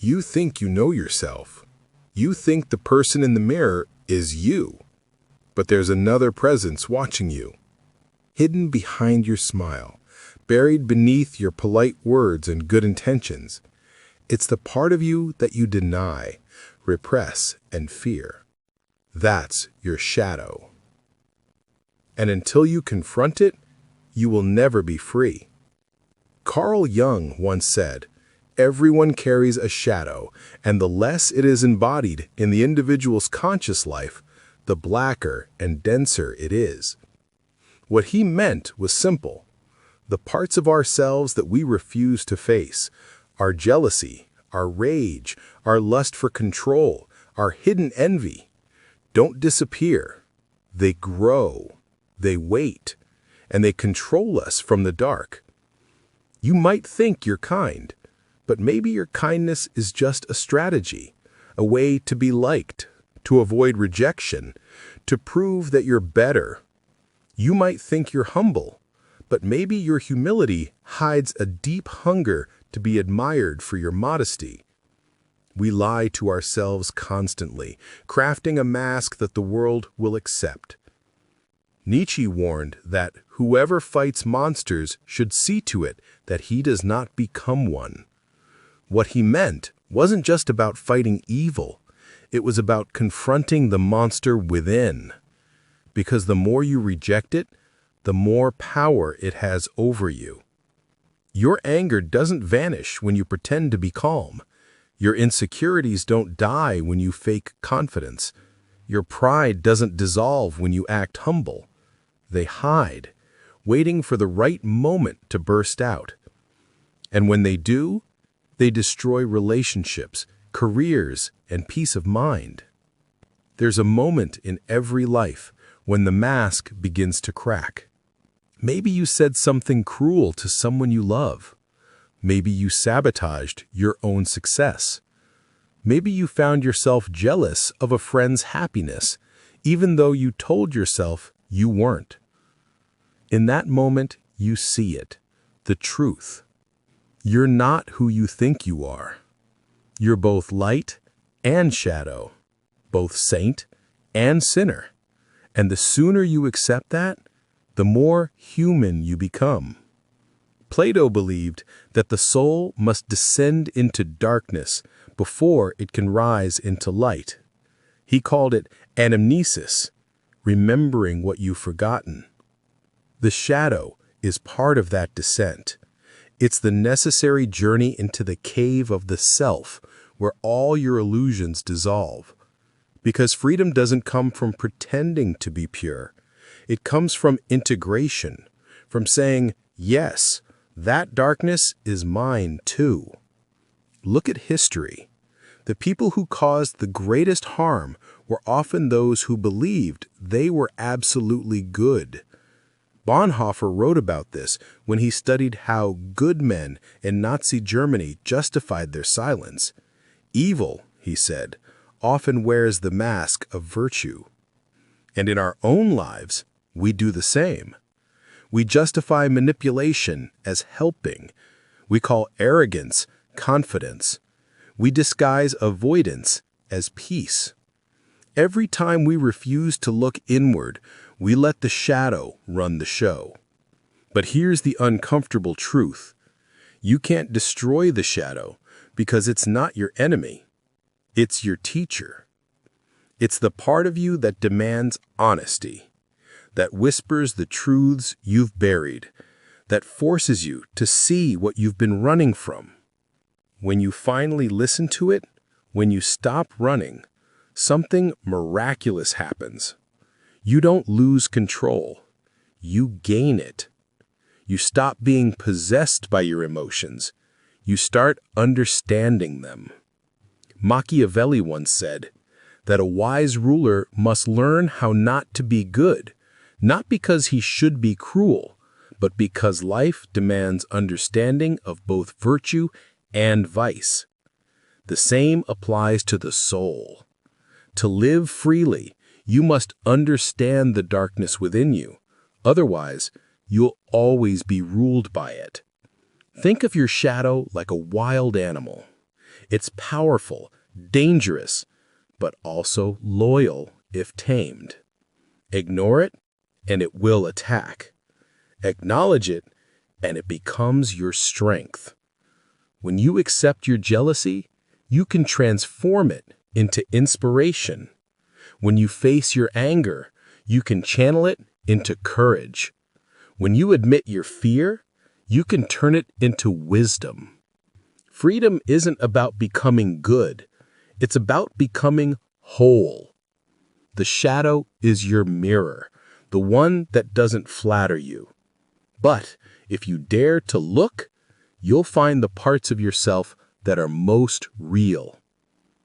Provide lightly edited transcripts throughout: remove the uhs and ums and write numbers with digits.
You think you know yourself. You think the person in the mirror is you. But there's another presence watching you, hidden behind your smile, buried beneath your polite words and good intentions. It's the part of you that you deny, repress, and fear. That's your shadow. And until you confront it, you will never be free. Carl Jung once said, "Everyone carries a shadow, and the less it is embodied in the individual's conscious life, the blacker and denser it is." What he meant was simple. The parts of ourselves that we refuse to face, our jealousy, our rage, our lust for control, our hidden envy, don't disappear. They grow, they wait, and they control us from the dark. You might think you're kind, but maybe your kindness is just a strategy, a way to be liked, to avoid rejection, to prove that you're better. You might think you're humble, but maybe your humility hides a deep hunger to be admired for your modesty. We lie to ourselves constantly, crafting a mask that the world will accept. Nietzsche warned that whoever fights monsters should see to it that he does not become one. What he meant wasn't just about fighting evil. It was about confronting the monster within. Because the more you reject it, the more power it has over you. Your anger doesn't vanish when you pretend to be calm. Your insecurities don't die when you fake confidence. Your pride doesn't dissolve when you act humble. They hide, waiting for the right moment to burst out. And when they do, they destroy relationships, careers, and peace of mind. There's a moment in every life when the mask begins to crack. Maybe you said something cruel to someone you love. Maybe you sabotaged your own success. Maybe you found yourself jealous of a friend's happiness, even though you told yourself you weren't. In that moment, you see it, the truth. You're not who you think you are. You're both light and shadow, both saint and sinner. And the sooner you accept that, the more human you become. Plato believed that the soul must descend into darkness before it can rise into light. He called it anamnesis, remembering what you've forgotten. The shadow is part of that descent. It's the necessary journey into the cave of the self, where all your illusions dissolve. Because freedom doesn't come from pretending to be pure. It comes from integration, from saying, yes, that darkness is mine too. Look at history. The people who caused the greatest harm were often those who believed they were absolutely good. Bonhoeffer wrote about this when he studied how good men in Nazi Germany justified their silence. Evil, he said, often wears the mask of virtue. And in our own lives, we do the same. We justify manipulation as helping. We call arrogance confidence. We disguise avoidance as peace. Every time we refuse to look inward, we let the shadow run the show. But here's the uncomfortable truth. You can't destroy the shadow because it's not your enemy. It's your teacher. It's the part of you that demands honesty, that whispers the truths you've buried, that forces you to see what you've been running from. When you finally listen to it, when you stop running, something miraculous happens. You don't lose control. You gain it. You stop being possessed by your emotions. You start understanding them. Machiavelli once said that a wise ruler must learn how not to be good, not because he should be cruel, but because life demands understanding of both virtue and vice. The same applies to the soul. To live freely, you must understand the darkness within you. Otherwise, you'll always be ruled by it. Think of your shadow like a wild animal. It's powerful, dangerous, but also loyal if tamed. Ignore it, and it will attack. Acknowledge it, and it becomes your strength. When you accept your jealousy, you can transform it into inspiration. When you face your anger, you can channel it into courage. When you admit your fear, you can turn it into wisdom. Freedom isn't about becoming good. It's about becoming whole. The shadow is your mirror, the one that doesn't flatter you. But if you dare to look, you'll find the parts of yourself that are most real.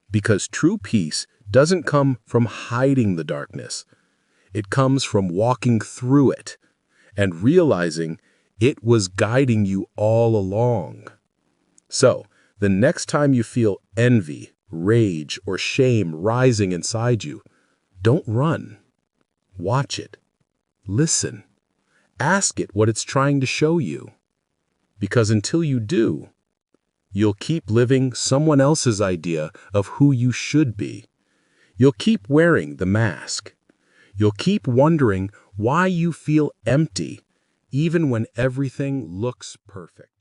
Because true peace doesn't come from hiding the darkness. It comes from walking through it and realizing it was guiding you all along. So, the next time you feel envy, rage, or shame rising inside you, don't run. Watch it. Listen. Ask it what it's trying to show you. Because until you do, you'll keep living someone else's idea of who you should be. You'll keep wearing the mask. You'll keep wondering why you feel empty, even when everything looks perfect.